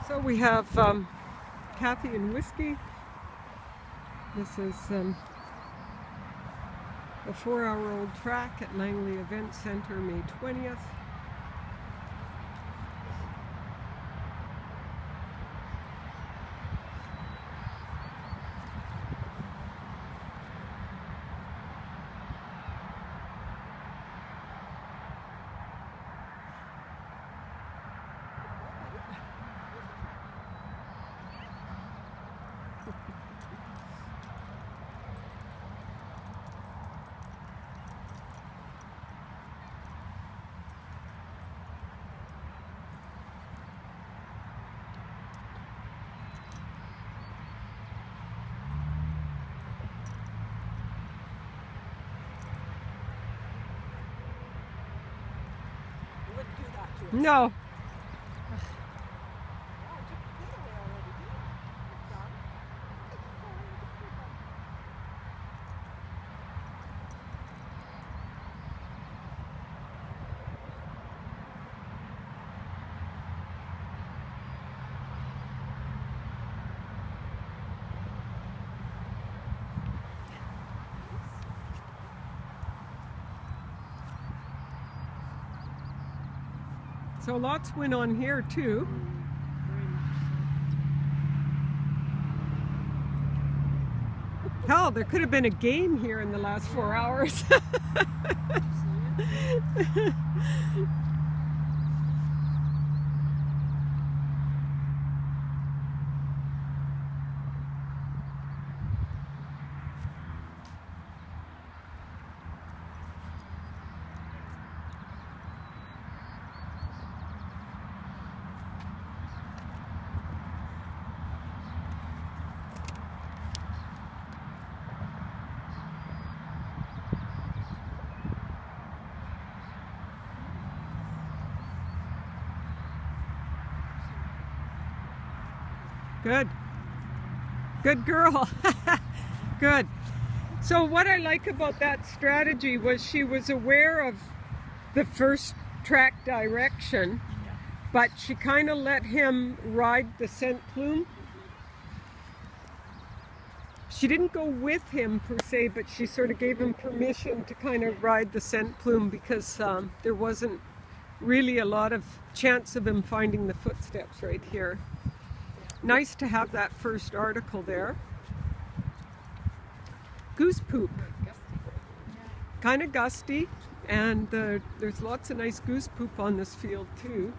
So we have Kathy and Whiskey. This is a 4-hour-old track at Langley Event Center, May 20th. No. So lots went on here too. Hell, there could have been a game here in the last 4 hours. Good. Good girl. Good. So what I like about that strategy was she was aware of the first track direction, but she kind of let him ride the scent plume. She didn't go with him per se, but she sort of gave him permission to kind of ride the scent plume because there wasn't really a lot of chance of him finding the footsteps right here. Nice to have that first article there. Goose poop. Kind of gusty, and there's lots of nice goose poop on this field too.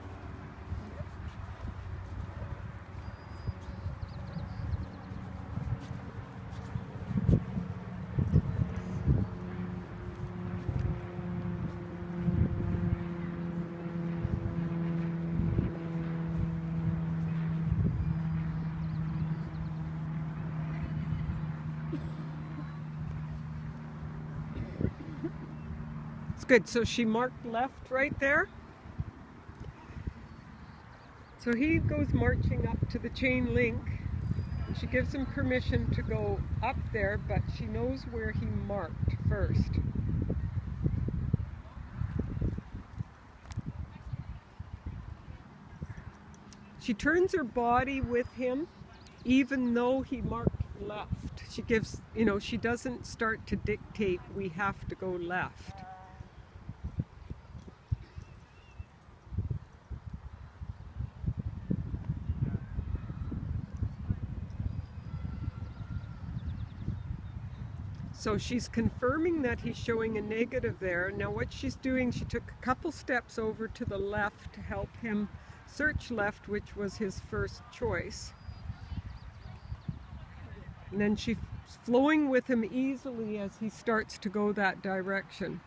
It's good. So she marked left right there. So he goes marching up to the chain link. And she gives him permission to go up there, but she knows where he marked first. She turns her body with him, even though he marked left. She gives, she doesn't start to dictate we have to go left. So she's confirming that he's showing a negative there. Now what she's doing, she took a couple steps over to the left to help him search left, which was his first choice. And then she's flowing with him easily as he starts to go that direction.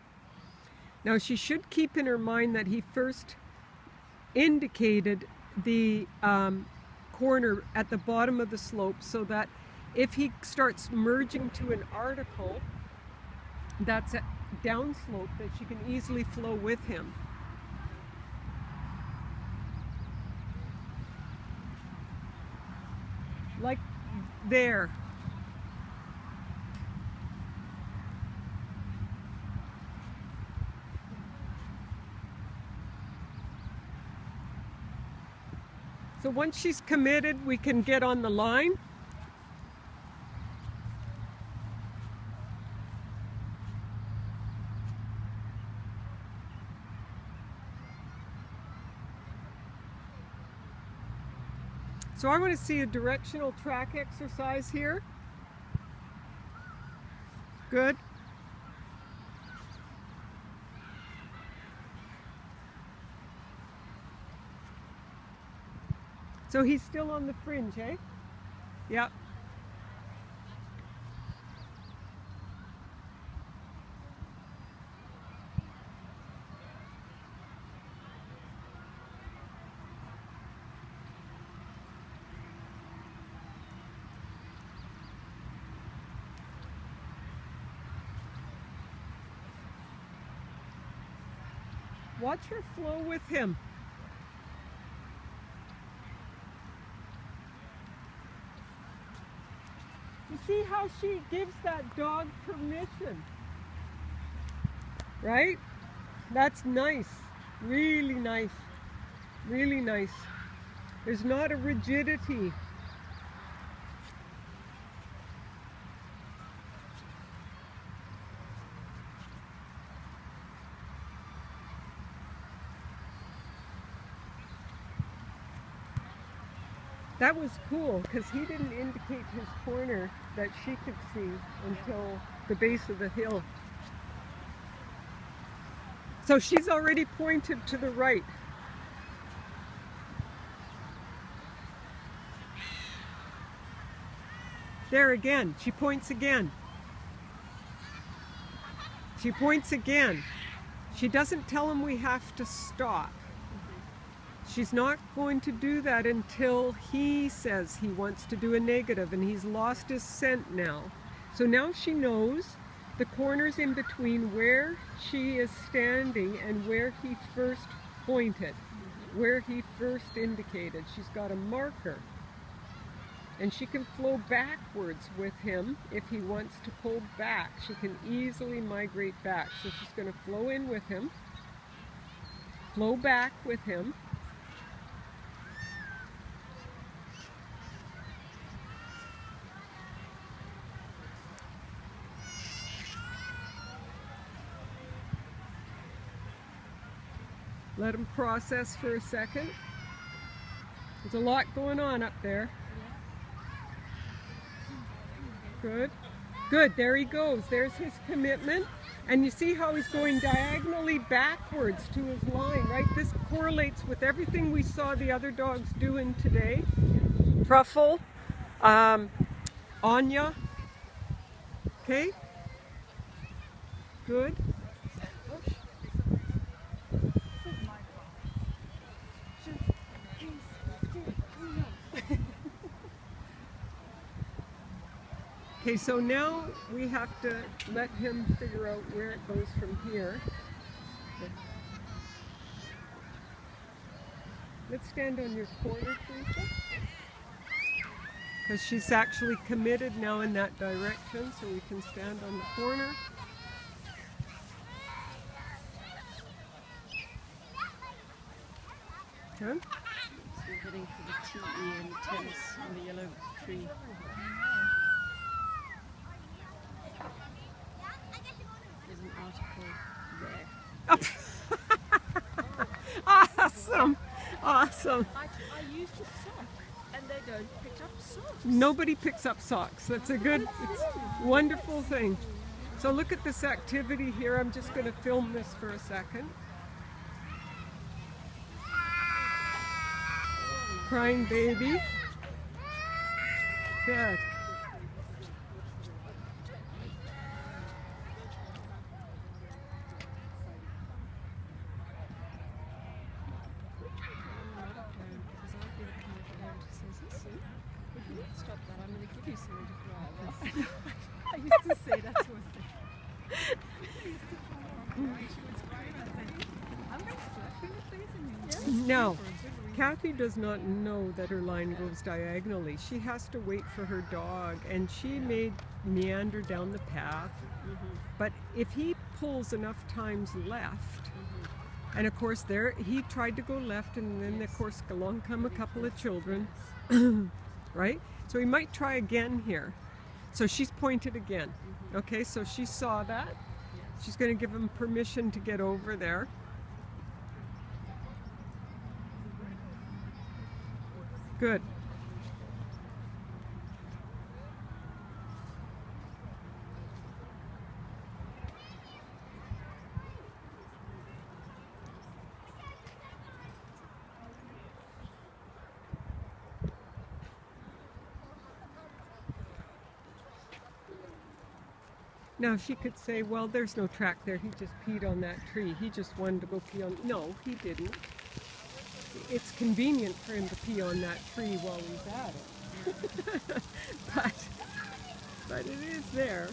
Now she should keep in her mind that he first indicated the corner at the bottom of the slope, so that if he starts merging to an article that's a downslope, that she can easily flow with him. Like there. So once she's committed, we can get on the line. So I want to see a directional track exercise here. Good. So he's still on the fringe, eh? Yep. Watch her flow with him. You see how she gives that dog permission, right? That's nice, really nice, really nice. There's not a rigidity. That was cool because he didn't indicate his corner that she could see until the base of the hill. So she's already pointed to the right. There again, she points again. She points again. She doesn't tell him we have to stop. She's not going to do that until he says he wants to do a negative, and he's lost his scent now. So now she knows the corners in between where she is standing and where he first pointed, where he first indicated. She's got a marker. And she can flow backwards with him if he wants to pull back. She can easily migrate back. So she's going to flow in with him, flow back with him. Let him process for a second. There's a lot going on up there. Good. Good, there he goes. There's his commitment. And you see how he's going diagonally backwards to his line, right? This correlates with everything we saw the other dogs doing today. Truffle, Anya. Okay? Good. Okay, so now we have to let him figure out where it goes from here. Let's stand on your corner, Teresa. Because she's actually committed now in that direction, so we can stand on the corner. Okay. So we're heading for the TE and the tennis and the yellow tree. There's an article there. Awesome! Awesome! I used a sock and they don't pick up socks. Nobody picks up socks. That's a good, it's a wonderful thing. So look at this activity here. I'm just going to film this for a second. Crying baby. Good. Stop that, I'm going to give you something to cry about. I used to say that to her. I'm going to slap you in the face and you Now, Kathy does not know that her line goes diagonally. She has to wait for her dog, and she may meander down the path. But if he pulls enough times left, And of course there he tried to go left, and then of course along come a couple of children. Right? So he might try again here. So she's pointed again. Okay, so she saw that. She's going to give him permission to get over there. Good. Now she could say, well, there's no track there. He just peed on that tree. He just wanted to go pee on... No, he didn't. It's convenient for him to pee on that tree while he's at it. but it is there.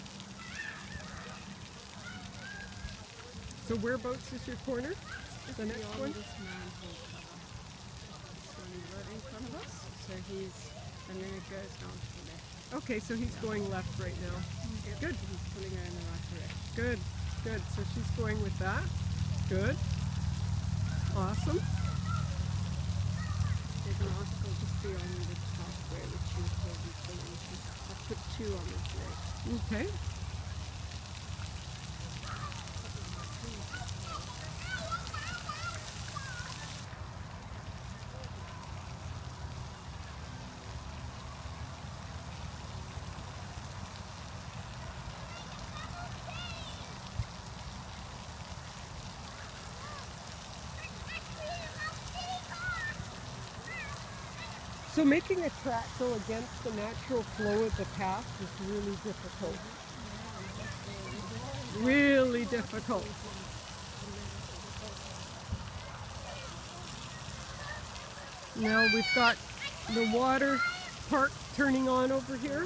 So whereabouts is your corner? The next one? This manhole cover. So right in front of us. So and then it goes down to the left. Okay, so he's going left right now. Yep. Good. He's pulling her in the right direction. Good, good. So she's going with that. Good. Awesome. There's an article just beyond the pathway which you would probably pull into. I put 2 on this leg. Okay. So making a track go against the natural flow of the path is really difficult. Really difficult. Now we've got the water park turning on over here.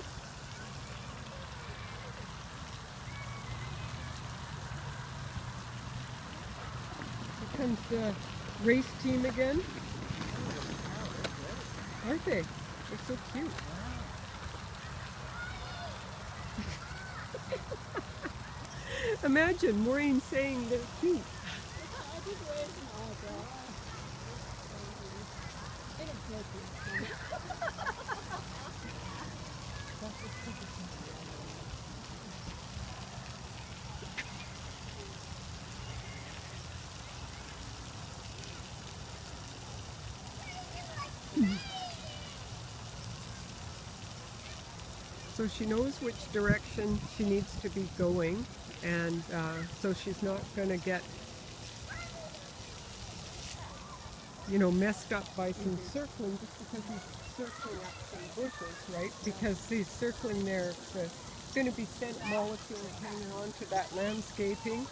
Here comes the race team again. Aren't they? They're so cute. Imagine Maureen saying they're cute. So she knows which direction she needs to be going, and so she's not going to get, you know, messed up by some circling just because he's circling up some bushes, right? Because he's circling there, it's going to be scent molecules hanging on to that landscaping.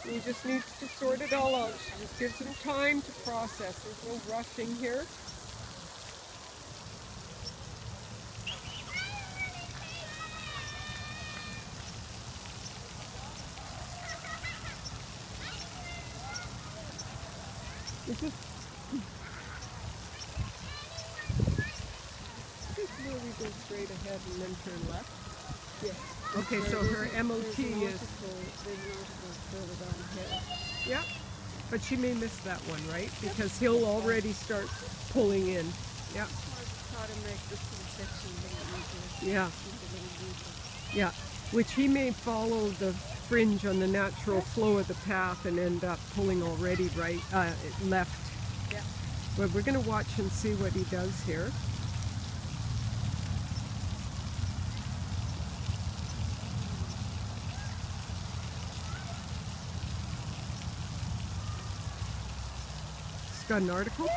He just needs to sort it all out. She just gives him time to process. There's no rushing here. It's just really go straight ahead and then turn left. Yes. Okay, so her MOT is... There's an article further down here. Yeah, but she may miss that one, right? Because he'll already start pulling in. Yeah. Try to make this little section a little easier. Yeah. Yeah, which he may follow the fringe on the natural flow of the path and end up pulling already right left. Yeah. But we're going to watch and see what he does here. It's got an article.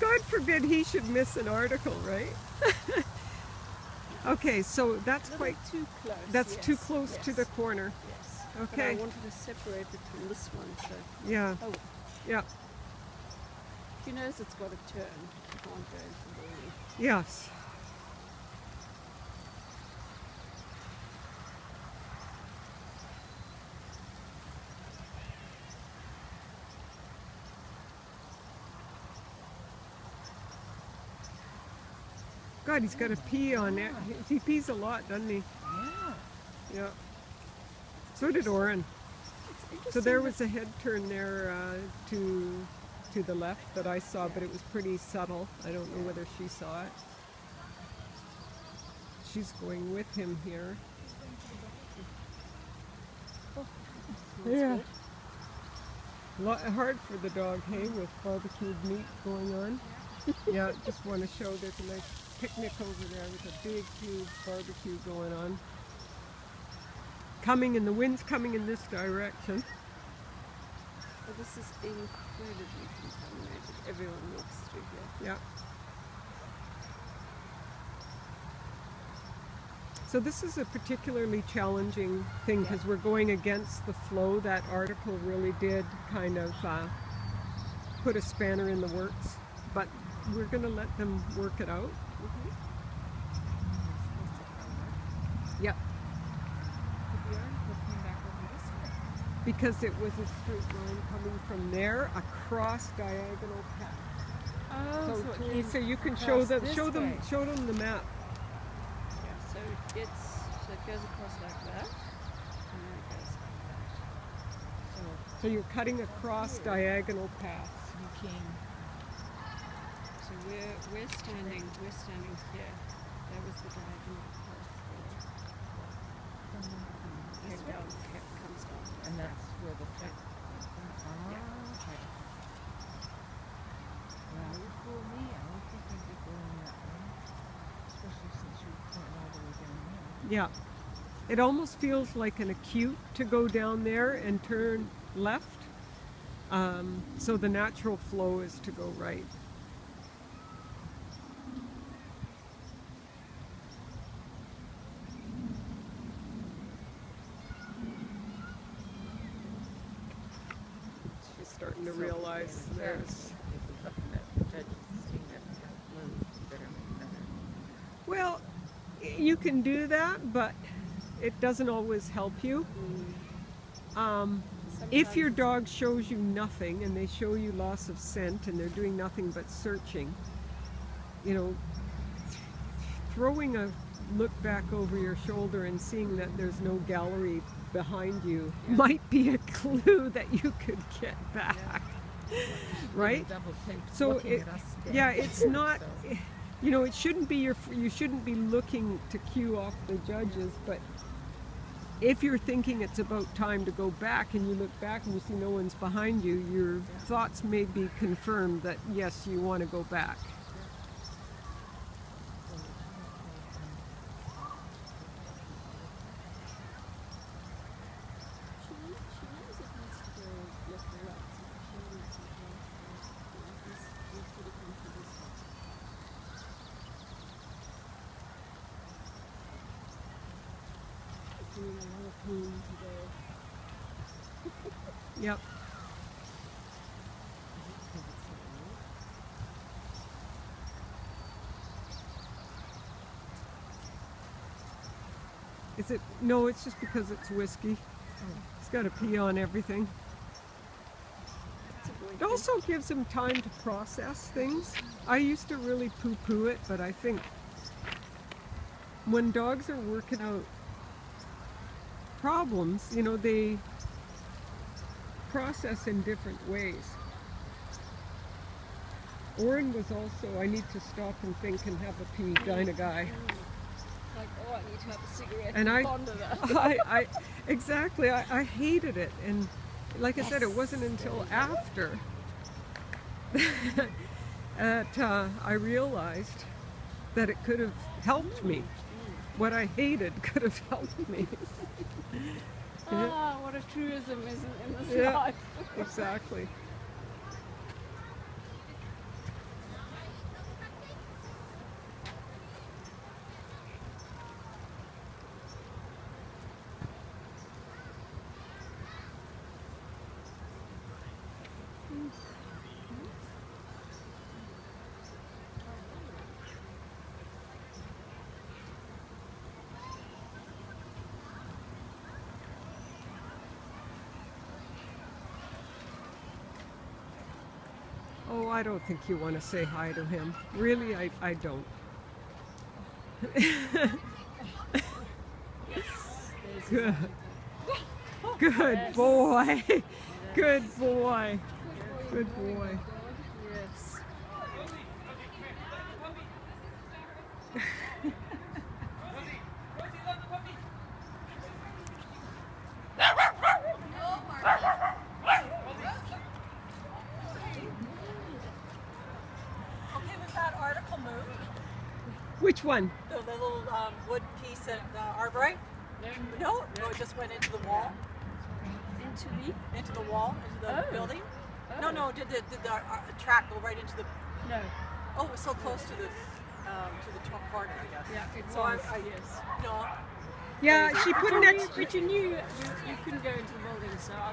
God forbid he should miss an article, right? Okay, so that's quite too close. That's too close to the corner. Yes. Okay. But I wanted to separate it from this one, so. Yeah. Oh, Yeah. she knows it's got a turn. She can't go into the wall. Yes. God, he's got to pee on it. He pees a lot, doesn't he? Yeah. Yeah. So did Oren. It's So there was a head turn there to the left that I saw, but it was pretty subtle. I don't know whether she saw it. She's going with him here. Yeah. Hard for the dog, hey, with barbecued meat going on. Yeah, just want to show there's a nice picnic over there with a big, huge barbecue going on. And the wind's coming in this direction. Well, this is incredibly contaminated. Everyone walks through here. Yeah. So this is a particularly challenging thing because we're going against the flow. That article really did kind of put a spanner in the works, but we're going to let them work it out. Yep. Because it was a straight line coming from there across diagonal path. Oh, So you can show them the map. So it goes across like that, and then it goes like that. So you're cutting across diagonal paths. So we're standing here. That was the diagonal path there. Head down, comes down. And that's where the check. Yeah. Okay. Well, you fool me. I don't think I'd be going that way, especially since you're pointing all the way down there. Yeah. It almost feels like an acute to go down there and turn left. So the natural flow is to go right. She's starting to realize there's... Well, you can do that, but it doesn't always help you. If your dog shows you nothing and they show you loss of scent and they're doing nothing but searching, throwing a look back over your shoulder and seeing that there's no gallery behind you might be a clue that you could get back, right? So it's not, it shouldn't be you shouldn't be looking to cue off the judges, but if you're thinking it's about time to go back and you look back and you see no one's behind you, your thoughts may be confirmed that yes, you want to go back. Yep. Is it? No, it's just because it's whiskey. It's got to pee on everything. It also gives him time to process things. I used to really poo-poo it, but I think when dogs are working out problems, they process in different ways. Oren was also, I need to stop and think and have a pee kind of guy. Like, I need to have a cigarette And bond of that. Exactly, I hated it. And like I said, it wasn't until after that I realized that it could have helped me. What I hated could have helped me. What a truism isn't in this life. Exactly. Oh, I don't think you want to say hi to him. Really, I don't. Good. Good Yes. boy. Good boy. Good boy. Yes. Okay, was that article moved? Which one? The little wood piece at the arborite? No, it just went into the wall, Into me? into the wall, into the Oh. building. Oh. No, did the track go right into the? No. Oh, it was so close to the corner, I guess. Yeah, it So was. I Yes. no. Yeah, she put an extra. But you knew you couldn't go into the building, so I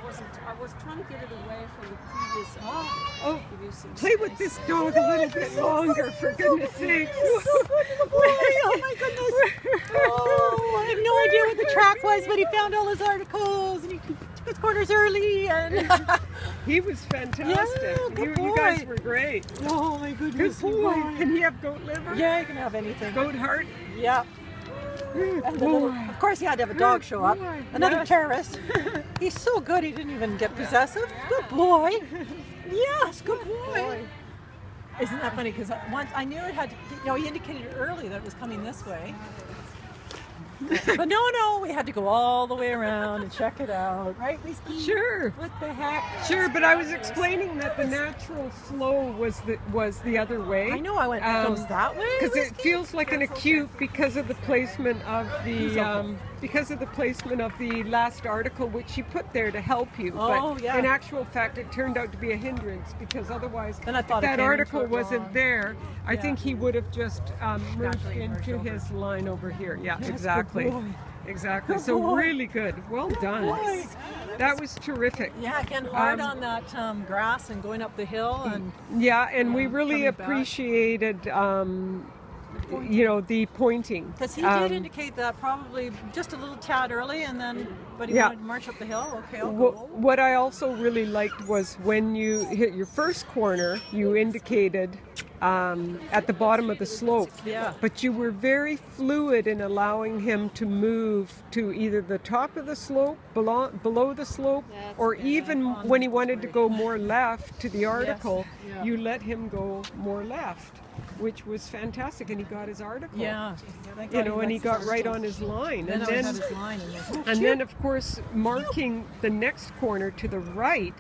was trying to get it away from the previous. Oh, Give you some play with space. this dog a little bit longer, for goodness sake. Oh my goodness! Oh, I have no idea what the track was, but he found all his articles and he took his corners early and. He was fantastic. Yeah, good You guys boy. were great. Oh my Good goodness! boy. Can he have goat liver? Yeah, you can have anything. Goat heart? Yeah. Good And the little, boy. of course, he had to have a dog Good show up. boy. Another Yes. terrorist. He's so good, he didn't even get possessive. Good boy. Yes, good boy. Isn't that funny? Because once I knew it had to, he indicated early that it was coming this way. But no, we had to go all the way around and check it out. Right, Whiskey? Sure. What the heck? Sure, but I was explaining that the natural flow was the other way. I know, I went, it goes that way? Because it Whiskey? feels like an acute because of the placement of the last article which she put there to help you. Oh, but yeah. in actual fact, it turned out to be a hindrance because otherwise, Then I thought if it that came article into it wasn't wrong. there, I Yeah. think he would have just merged Naturally merged into over. his line over here. Yeah, Yes, good exactly. boy. Exactly. Good So boy. really good. Well done. boy. That was terrific. Yeah, again, hard on that grass and going up the hill and Yeah, and we really coming back. appreciated, the pointing. because he did indicate that probably just a little tad early, but he Yeah. wanted to march up the hill. Okay, I'll What, go. what I also really liked was when you hit your first corner, you indicated at the bottom of the slope. Yeah. But you were very fluid in allowing him to move to either the top of the slope, below the slope, That's or good. even when he wanted to go more left to the article, Yeah. you let him go more left, which was fantastic. And he got his article. Yeah, And he got right on his line. Then And I then, had his line and and then, of course, marking the next corner to the right,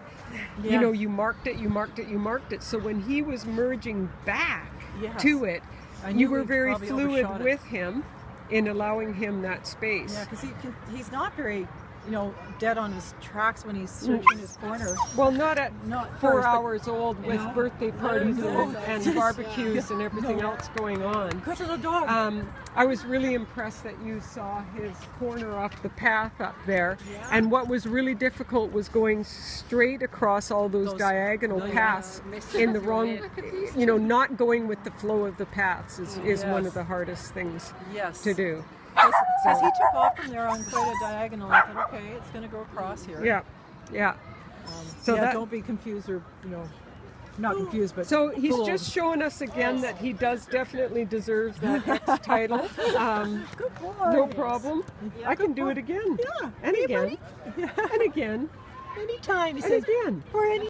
you marked it. So when he was merging back Yes. to it, I you knew were we very probably fluid overshot it. with him in allowing him that space. Yeah, because he's not very, dead on his tracks when he's searching his corner. Well, not at Not 4 first, but- hours old with Yeah. birthday parties No. and barbecues and everything else going on. Good little dog. I was really impressed that you saw his corner off the path up there. And what was really difficult was going straight across all those diagonal paths in the wrong, not going with the flow of the paths is one of the hardest things Yes. to do. Because he took off from there on quite a diagonal. I thought, okay, it's going to go across here. Yeah. So yeah, that- don't be confused or, not confused, but So he's fooled. just showing us again that he does definitely deserve that next title. Good boy. No problem. Yeah, I can good do boy. it again. Yeah. And Hey, again. buddy. And again. Anytime, he And says. again. For any